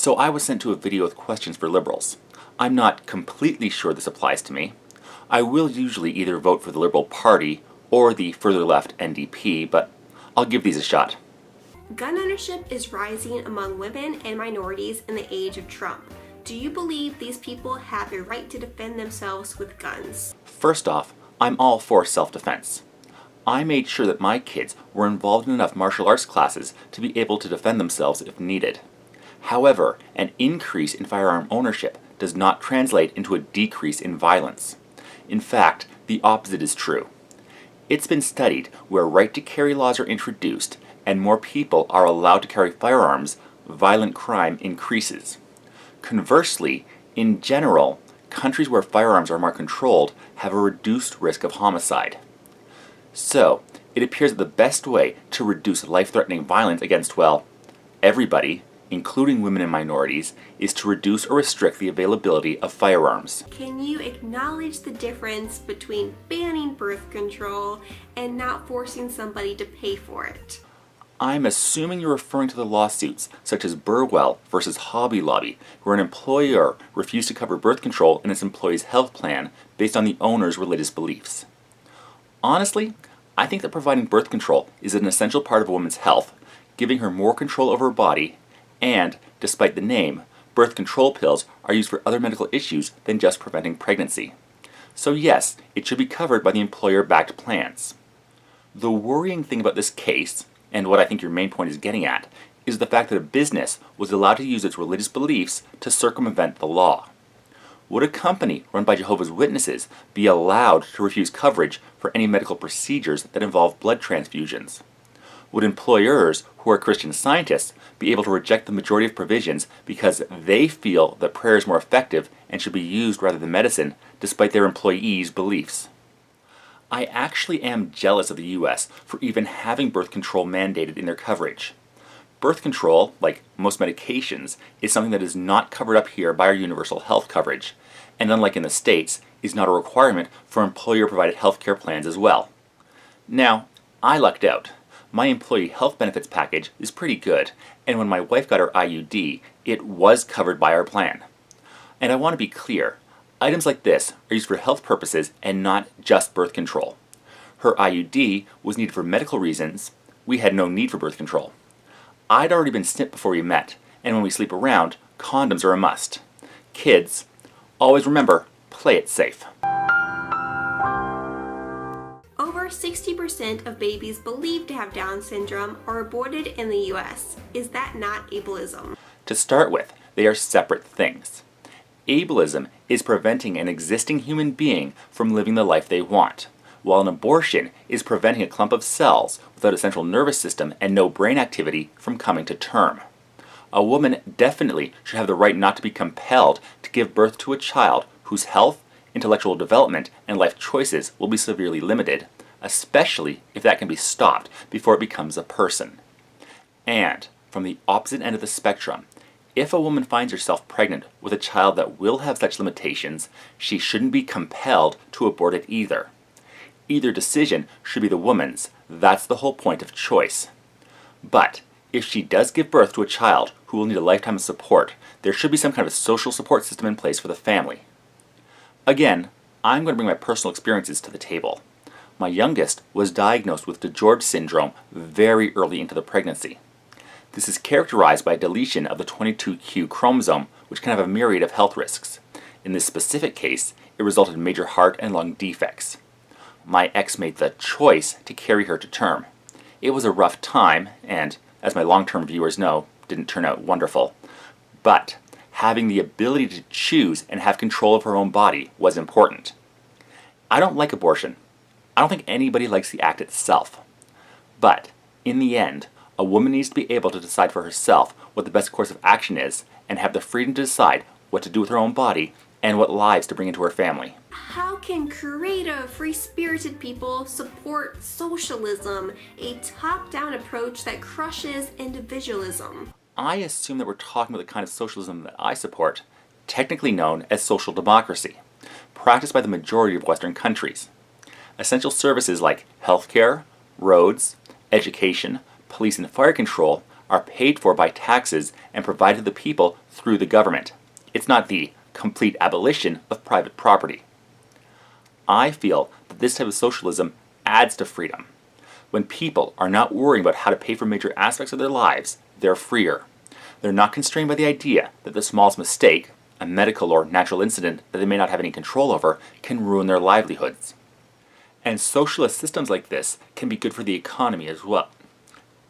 So I was sent to a video with questions for liberals. I'm not completely sure this applies to me. I will usually either vote for the Liberal Party or the further left NDP, but I'll give these a shot. Gun ownership is rising among women and minorities in the age of Trump. Do you believe these people have a right to defend themselves with guns? First off, I'm all for self-defense. I made sure that my kids were involved in enough martial arts classes to be able to defend themselves if needed. However, an increase in firearm ownership does not translate into a decrease in violence. In fact, the opposite is true. It's been studied where right-to-carry laws are introduced and more people are allowed to carry firearms, violent crime increases. Conversely, in general, countries where firearms are more controlled have a reduced risk of homicide. So, it appears that the best way to reduce life-threatening violence against, well, everybody, including women and minorities, is to reduce or restrict the availability of firearms. Can you acknowledge the difference between banning birth control and not forcing somebody to pay for it? I'm assuming you're referring to the lawsuits, such as Burwell versus Hobby Lobby, where an employer refused to cover birth control in its employee's health plan based on the owner's religious beliefs. Honestly, I think that providing birth control is an essential part of a woman's health, giving her more control over her body, and, despite the name, birth control pills are used for other medical issues than just preventing pregnancy. So yes, it should be covered by the employer-backed plans. The worrying thing about this case, and what I think your main point is getting at, is the fact that a business was allowed to use its religious beliefs to circumvent the law. Would a company run by Jehovah's Witnesses be allowed to refuse coverage for any medical procedures that involve blood transfusions? Would employers who are Christian Scientists be able to reject the majority of provisions because they feel that prayer is more effective and should be used rather than medicine, despite their employees' beliefs? I actually am jealous of the US for even having birth control mandated in their coverage. Birth control, like most medications, is something that is not covered up here by our universal health coverage, and unlike in the States, is not a requirement for employer-provided healthcare plans as well. Now, I lucked out. My employee health benefits package is pretty good, and when my wife got her IUD, it was covered by our plan. And I want to be clear, items like this are used for health purposes and not just birth control. Her IUD was needed for medical reasons. We had no need for birth control. I'd already been snipped before we met, and when we sleep around, condoms are a must. Kids, always remember, play it safe. Over 60% of babies believed to have Down syndrome are aborted in the US. Is that not ableism? To start with, they are separate things. Ableism is preventing an existing human being from living the life they want, while an abortion is preventing a clump of cells without a central nervous system and no brain activity from coming to term. A woman definitely should have the right not to be compelled to give birth to a child whose health, intellectual development, and life choices will be severely limited, especially if that can be stopped before it becomes a person. And, from the opposite end of the spectrum, if a woman finds herself pregnant with a child that will have such limitations, she shouldn't be compelled to abort it either. Either decision should be the woman's. That's the whole point of choice. But, if she does give birth to a child who will need a lifetime of support, there should be some kind of social support system in place for the family. Again, I'm going to bring my personal experiences to the table. My youngest was diagnosed with DiGeorge syndrome very early into the pregnancy. This is characterized by a deletion of the 22q chromosome, which can have a myriad of health risks. In this specific case, it resulted in major heart and lung defects. My ex made the choice to carry her to term. It was a rough time, and, as my long-term viewers know, didn't turn out wonderful. But having the ability to choose and have control of her own body was important. I don't like abortion. I don't think anybody likes the act itself. But, in the end, a woman needs to be able to decide for herself what the best course of action is and have the freedom to decide what to do with her own body and what lives to bring into her family. How can creative, free-spirited people support socialism, a top-down approach that crushes individualism? I assume that we're talking about the kind of socialism that I support, technically known as social democracy, practiced by the majority of Western countries. Essential services like healthcare, roads, education, police and fire control are paid for by taxes and provided to the people through the government. It's not the complete abolition of private property. I feel that this type of socialism adds to freedom. When people are not worrying about how to pay for major aspects of their lives, they're freer. They're not constrained by the idea that the smallest mistake, a medical or natural incident that they may not have any control over, can ruin their livelihoods. And socialist systems like this can be good for the economy as well.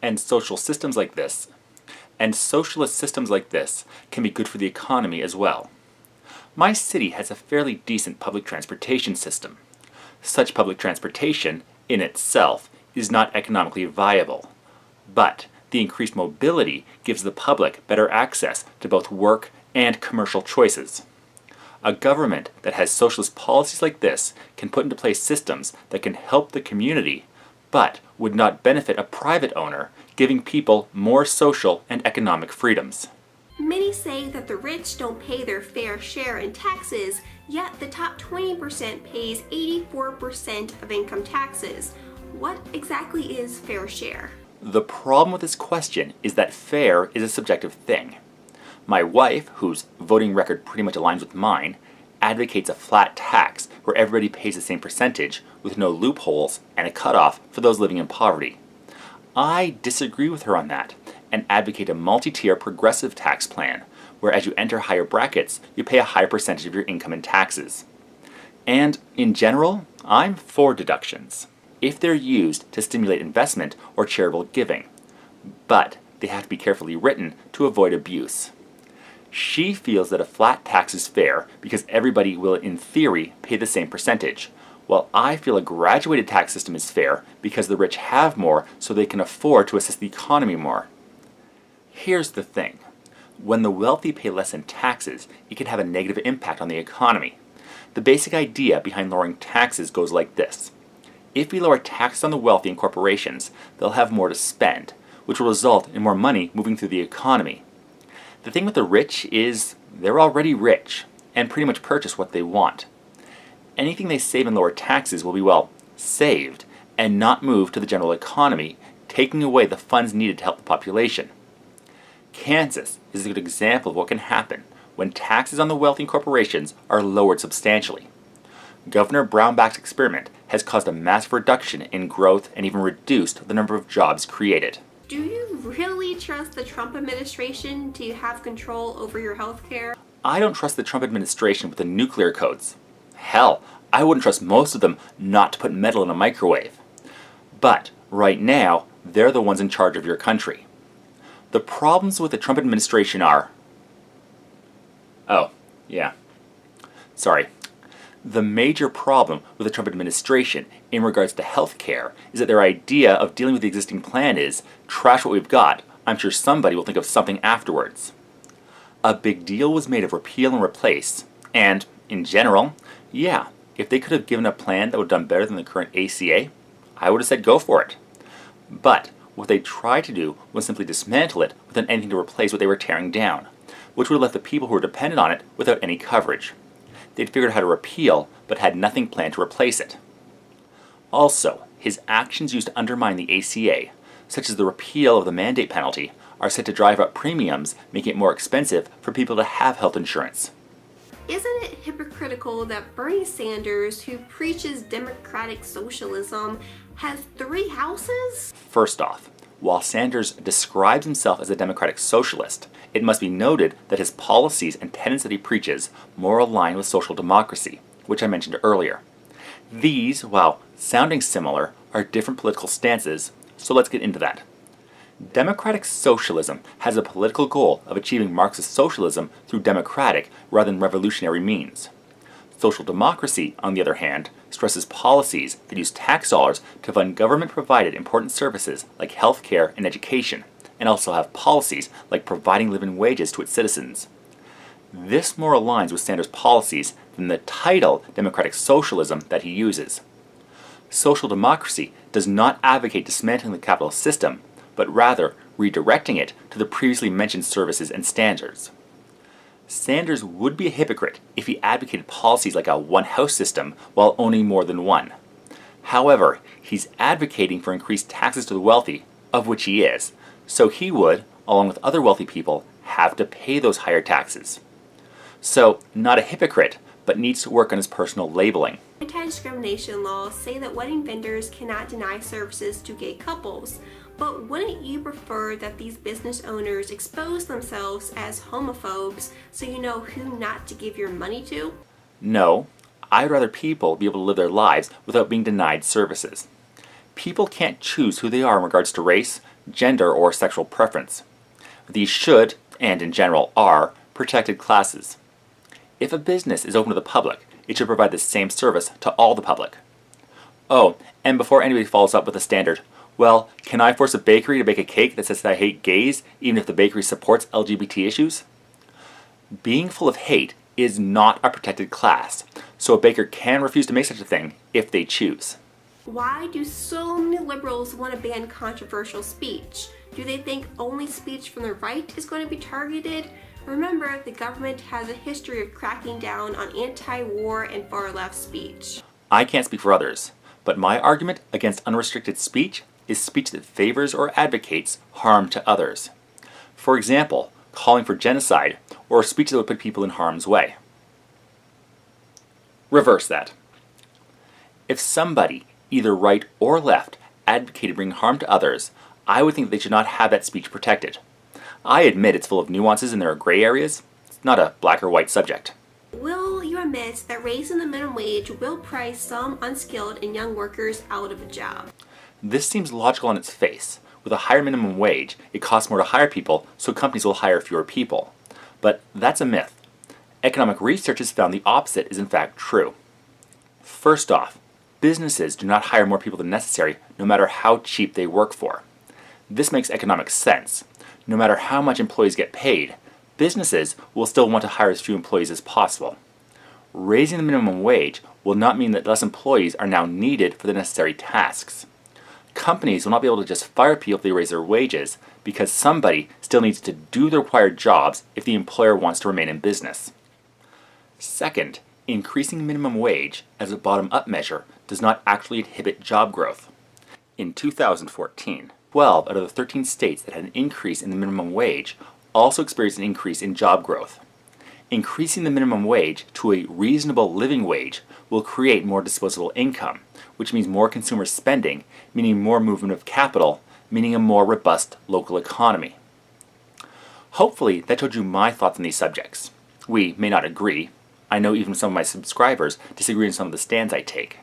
And socialist systems like this can be good for the economy as well. My city has a fairly decent public transportation system. Such public transportation, in itself, is not economically viable. But the increased mobility gives the public better access to both work and commercial choices. A government that has socialist policies like this can put into place systems that can help the community, but would not benefit a private owner, giving people more social and economic freedoms. Many say that the rich don't pay their fair share in taxes, yet the top 20% pays 84% of income taxes. What exactly is fair share? The problem with this question is that fair is a subjective thing. My wife, whose voting record pretty much aligns with mine, advocates a flat tax where everybody pays the same percentage with no loopholes and a cutoff for those living in poverty. I disagree with her on that and advocate a multi-tier progressive tax plan where as you enter higher brackets, you pay a higher percentage of your income in taxes. And in general, I'm for deductions if they're used to stimulate investment or charitable giving, but they have to be carefully written to avoid abuse. She feels that a flat tax is fair because everybody will, in theory, pay the same percentage, while I feel a graduated tax system is fair because the rich have more so they can afford to assist the economy more. Here's the thing. When the wealthy pay less in taxes, it can have a negative impact on the economy. The basic idea behind lowering taxes goes like this. If we lower taxes on the wealthy and corporations, they'll have more to spend, which will result in more money moving through the economy. The thing with the rich is they're already rich and pretty much purchase what they want. Anything they save in lower taxes will be, well, saved and not moved to the general economy, taking away the funds needed to help the population. Kansas is a good example of what can happen when taxes on the wealthy and corporations are lowered substantially. Governor Brownback's experiment has caused a massive reduction in growth and even reduced the number of jobs created. Do you really trust the Trump administration to have control over your health care? I don't trust the Trump administration with the nuclear codes. Hell, I wouldn't trust most of them not to put metal in a microwave. But right now, they're the ones in charge of your country. The problems with the Trump administration are... The major problem with the Trump administration in regards to health care is that their idea of dealing with the existing plan is, trash what we've got, I'm sure somebody will think of something afterwards. A big deal was made of repeal and replace, and, in general, if they could have given a plan that would have done better than the current ACA, I would have said go for it. But what they tried to do was simply dismantle it without anything to replace what they were tearing down, which would have left the people who were dependent on it without any coverage. They'd figured out how to repeal, but had nothing planned to replace it. Also, his actions used to undermine the ACA, such as the repeal of the mandate penalty, are set to drive up premiums, making it more expensive for people to have health insurance. Isn't it hypocritical that Bernie Sanders, who preaches democratic socialism, has 3 houses? First off, while Sanders describes himself as a democratic socialist, it must be noted that his policies and tenets that he preaches more align with social democracy, which I mentioned earlier. These, while sounding similar, are different political stances, so let's get into that. Democratic socialism has a political goal of achieving Marxist socialism through democratic rather than revolutionary means. Social democracy, on the other hand, stresses policies that use tax dollars to fund government-provided important services like health care and education, and also have policies like providing living wages to its citizens. This more aligns with Sanders' policies than the title democratic socialism that he uses. Social democracy does not advocate dismantling the capitalist system, but rather redirecting it to the previously mentioned services and standards. Sanders would be a hypocrite if he advocated policies like a one-house system while owning more than one. However, he's advocating for increased taxes to the wealthy, of which he is, so he would, along with other wealthy people, have to pay those higher taxes. So, not a hypocrite, but needs to work on his personal labeling. Anti-discrimination laws say that wedding vendors cannot deny services to gay couples, but wouldn't you prefer that these business owners expose themselves as homophobes so you know who not to give your money to? No, I'd rather people be able to live their lives without being denied services. People can't choose who they are in regards to race, gender, or sexual preference. These should, and in general are, protected classes. If a business is open to the public, it should provide the same service to all the public. Oh, and before anybody follows up with a standard, well, can I force a bakery to bake a cake that says that I hate gays even if the bakery supports LGBT issues? Being full of hate is not a protected class, so a baker can refuse to make such a thing if they choose. Why do so many liberals want to ban controversial speech? Do they think only speech from the right is going to be targeted? Remember, the government has a history of cracking down on anti-war and far-left speech. I can't speak for others, but my argument against unrestricted speech is speech that favors or advocates harm to others. For example, calling for genocide or speech that would put people in harm's way. Reverse that. If somebody, either right or left, advocated bringing harm to others, I would think they should not have that speech protected. I admit it's full of nuances and there are gray areas. It's not a black or white subject. Will you admit that raising the minimum wage will price some unskilled and young workers out of a job? This seems logical on its face. With a higher minimum wage, it costs more to hire people, so companies will hire fewer people. But that's a myth. Economic research has found the opposite is in fact true. First off, businesses do not hire more people than necessary, no matter how cheap they work for. This makes economic sense. No matter how much employees get paid, businesses will still want to hire as few employees as possible. Raising the minimum wage will not mean that less employees are now needed for the necessary tasks. Companies will not be able to just fire people if they raise their wages, because somebody still needs to do the required jobs if the employer wants to remain in business. Second, increasing minimum wage as a bottom-up measure does not actually inhibit job growth. In 2014, 12 out of the 13 states that had an increase in the minimum wage also experienced an increase in job growth. Increasing the minimum wage to a reasonable living wage will create more disposable income, which means more consumer spending, meaning more movement of capital, meaning a more robust local economy. Hopefully that told you my thoughts on these subjects. We may not agree. I know even some of my subscribers disagree on some of the stands I take.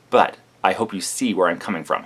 But I hope you see where I'm coming from.